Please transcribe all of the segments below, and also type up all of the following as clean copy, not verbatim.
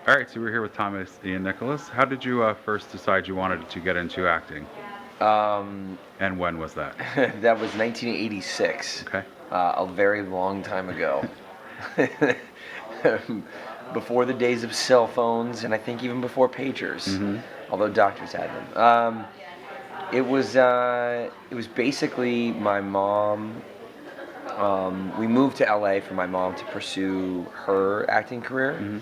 All right, so we're here with Thomas Ian Nicholas. How did you first decide you wanted to get into acting, Um, and when was that? that was 1986, Okay. a very long time ago. Before the days of cell phones, and I think even before pagers, Mm-hmm. although doctors had them. It was basically my mom. We moved to LA for my mom to pursue her acting career, Mm-hmm.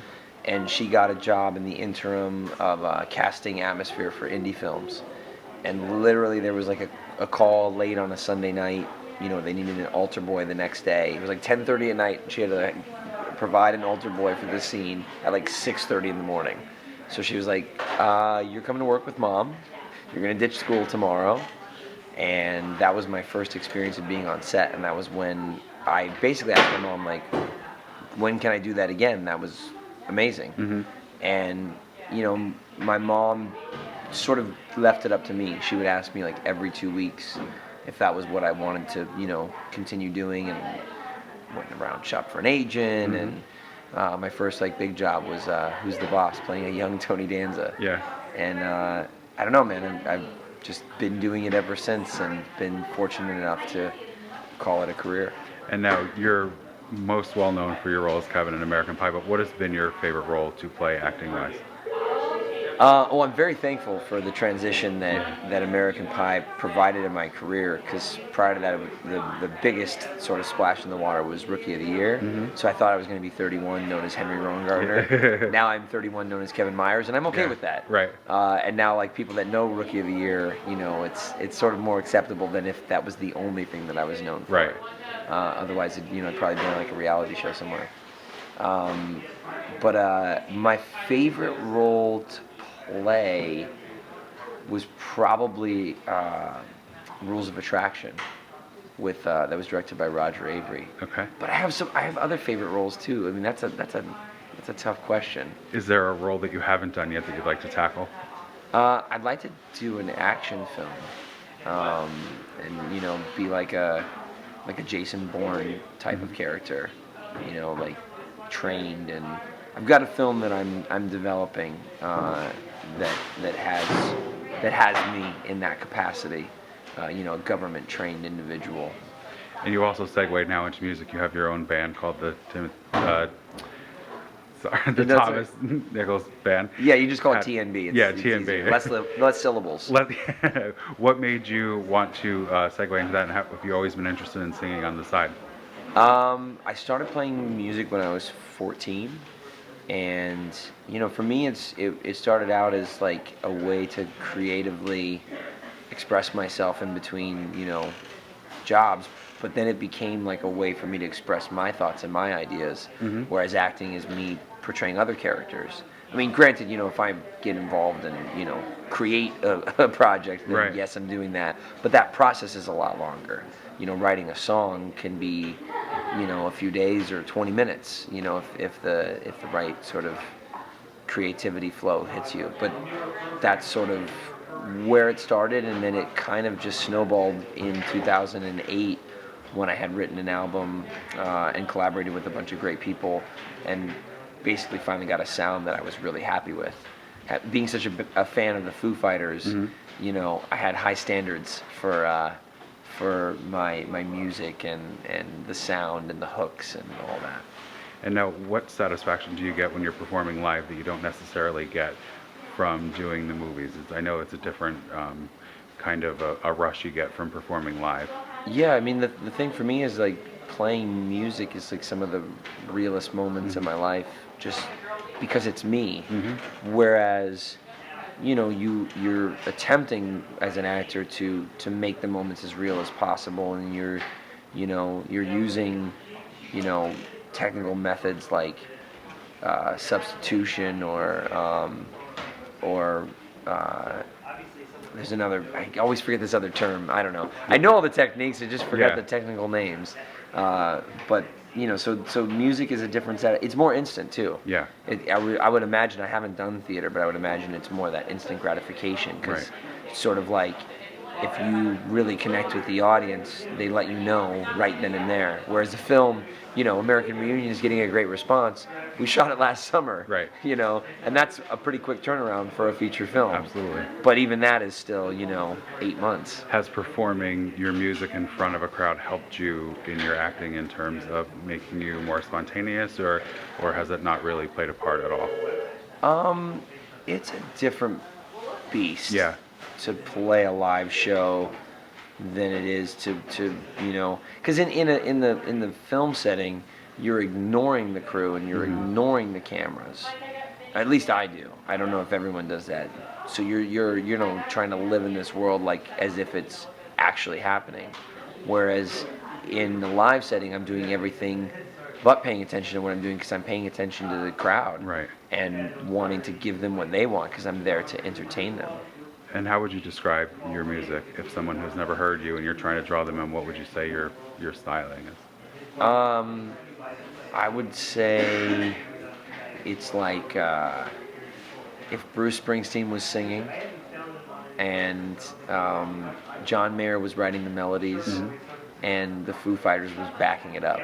and she got a job in the interim of casting atmosphere for indie films. And literally, there was like a call late on a Sunday night. You know, they needed an altar boy the next day. It was like 10:30 at night. She had to provide an altar boy for the scene at like 6:30 in the morning. So she was like, "You're coming to work with mom. You're gonna ditch school tomorrow." And that was my first experience of being on set. And that was when I basically asked my mom, like, when can I do that again? That was amazing. Mm-hmm. And, you know, my mom sort of left it up to me. She would ask me like every 2 weeks if that was what I wanted to, continue doing, and went around, shopped for an agent. Mm-hmm. And my first like big job was Who's the Boss, playing a young Tony Danza. Yeah. And I don't know, man. I've just been doing it ever since, and been fortunate enough to call it a career. And now you're most well known for your role as Kevin in American Pie, but what has been your favorite role to play acting wise? I'm very thankful for the transition that American Pie provided in my career, because prior to that, the biggest sort of splash in the water was Rookie of the Year. Mm-hmm. So I thought I was going to be 31, known as Henry Rowan. Now I'm 31, known as Kevin Myers, and I'm okay Yeah. with that. Right. And now, like, people that know Rookie of the Year, it's sort of more acceptable than if that was the only thing that I was known for. Right. Otherwise, I'd probably be on like a reality show somewhere. Um, but my favorite role to play was probably Rules of Attraction, with that was directed by Roger Avery. Okay. But I have other favorite roles too. I mean, that's a tough question. Is there a role that you haven't done yet that you'd like to tackle? I'd like to do an action film, and be like a Jason Bourne type of character, like trained. And I've got a film that I'm developing that has me in that capacity, a government trained individual. And you also segue now into music. You have your own band called the the That's Thomas Nichols Band. Yeah, you just call it At- TNB. yeah, It's TNB. easier. Less syllables. What made you want to segue into that, and have you always been interested in singing on the side? I started playing music when I was 14, and for me, it started out as like a way to creatively express myself in between jobs, but then it became like a way for me to express my thoughts and my ideas, Mm-hmm. whereas acting is me portraying other characters. I mean, granted, if I get involved and create a project, then Right. yes, I'm doing that. But that process is a lot longer. Writing a song can be, a few days or 20 minutes. If the right sort of creativity flow hits you. But that's sort of where it started, and then it kind of just snowballed in 2008 when I had written an album and collaborated with a bunch of great people, and basically finally got a sound that I was really happy with. Being such a fan of the Foo Fighters, Mm-hmm. I had high standards for my music and the sound and the hooks and all that. And now, what satisfaction do you get when you're performing live that you don't necessarily get from doing the movies? I know it's a different kind of a rush you get from performing live. Yeah, I mean, the thing for me is like playing music is like some of the realest moments in Mm-hmm. my life, just because it's me. Mm-hmm. Whereas, you're attempting as an actor to make the moments as real as possible, and you're using, technical methods like substitution or there's another. I always forget this other term. I don't know. I know all the techniques. I just forgot Yeah. the technical names. But so music is a different set. It's more instant too. Yeah. I would imagine. I haven't done theater, but I would imagine it's more that instant gratification, because Right. it's sort of like if you really connect with the audience, they let you know right then and there. Whereas the film, American Reunion is getting a great response. We shot it last summer, Right. And that's a pretty quick turnaround for a feature film. Absolutely. But even that is still, 8 months. Has performing your music in front of a crowd helped you in your acting in terms of making you more spontaneous, or has it not really played a part at all? It's a different beast Yeah. to play a live show than it is to because in the film setting, you're ignoring the crew and you're ignoring the cameras. At least I do. I don't know if everyone does that. So you're trying to live in this world like as if it's actually happening. Whereas in the live setting, I'm doing everything but paying attention to what I'm doing because I'm paying attention to the crowd, Right. and wanting to give them what they want because I'm there to entertain them. And how would you describe your music if someone who's never heard you and you're trying to draw them in? What would you say your styling is? I would say it's like if Bruce Springsteen was singing and John Mayer was writing the melodies and the Foo Fighters was backing it up.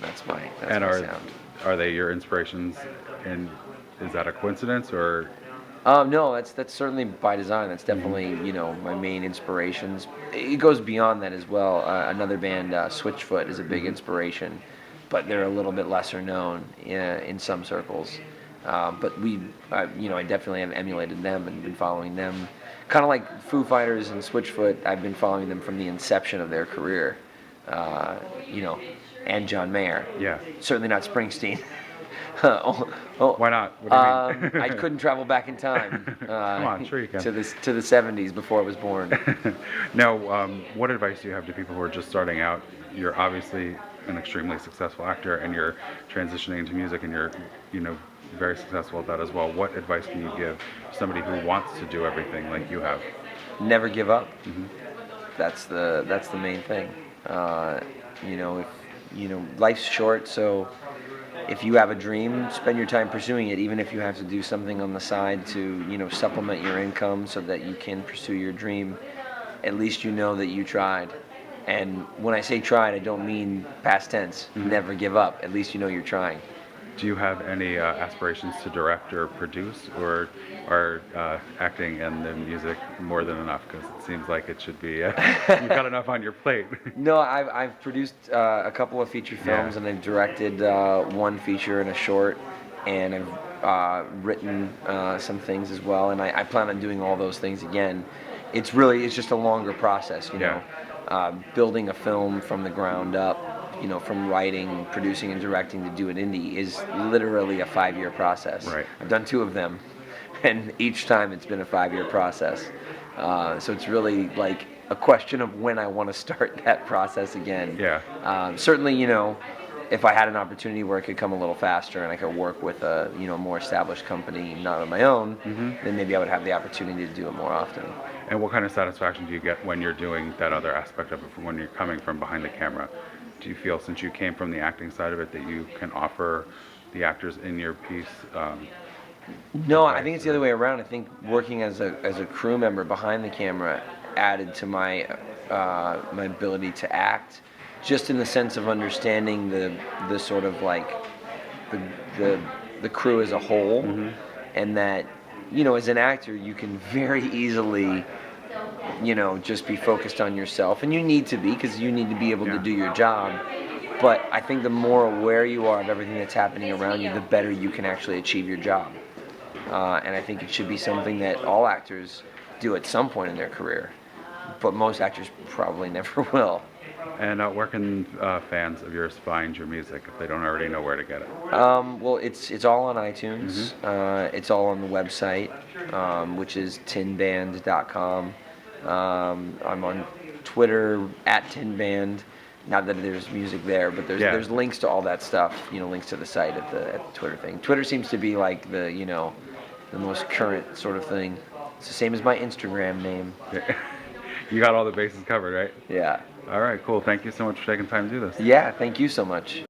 That's my sound. Are they your inspirations? And is that a coincidence or? No, that's certainly by design. That's definitely my main inspirations. It goes beyond that as well. Another band, Switchfoot, is a big inspiration, but they're a little bit lesser known in some circles. But I definitely have emulated them and been following them. Kind of like Foo Fighters and Switchfoot, I've been following them from the inception of their career. And John Mayer. Yeah. Certainly not Springsteen. Why not? What do you mean? I couldn't travel back in time. Come on, sure you can. To the 70s before I was born. Now, what advice do you have to people who are just starting out? You're obviously an extremely successful actor, and you're transitioning into music, and you're, very successful at that as well. What advice can you give somebody who wants to do everything like you have? Never give up. That's the main thing. If life's short, so if you have a dream, spend your time pursuing it, even if you have to do something on the side to, supplement your income so that you can pursue your dream. At least you know that you tried. And when I say tried, I don't mean past tense. Never give up. At least you know you're trying. Do you have any aspirations to direct or produce, or are acting and the music more than enough? Because it seems like it should be. You've got enough on your plate. No, I've produced a couple of feature films, and I've directed one feature and a short, and I've written some things as well, and I plan on doing all those things again. It's just a longer process, building a film from the ground up. From writing, producing, and directing to do an indie is literally a 5-year process. Right. I've done 2 of them, and each time it's been a 5-year process. So it's really like a question of when I want to start that process again. Yeah. Certainly, if I had an opportunity where it could come a little faster and I could work with a more established company, not on my own, then maybe I would have the opportunity to do it more often. And what kind of satisfaction do you get when you're doing that other aspect of it, from when you're coming from behind the camera? Do you feel, since you came from the acting side of it, that you can offer the actors in your piece? No, I think it's the other way around. I think working as a crew member behind the camera added to my my ability to act, just in the sense of understanding the sort of like the crew as a whole, and that as an actor you can very easily just be focused on yourself, and you need to be, because you need to be able to do your job. But I think the more aware you are of everything that's happening around you, the better you can actually achieve your job. And I think it should be something that all actors do at some point in their career, but most actors probably never will. And where can fans of yours find your music if they don't already know where to get it? Well, it's all on iTunes. It's all on the website, which is tinband.com. I'm on Twitter @tinband. Not that there's music there, but there's links to all that stuff. Links to the site at the Twitter thing. Twitter seems to be like the the most current sort of thing. It's the same as my Instagram name. You got all the bases covered, right? Yeah. All right, cool. Thank you so much for taking time to do this. Yeah. Thank you so much.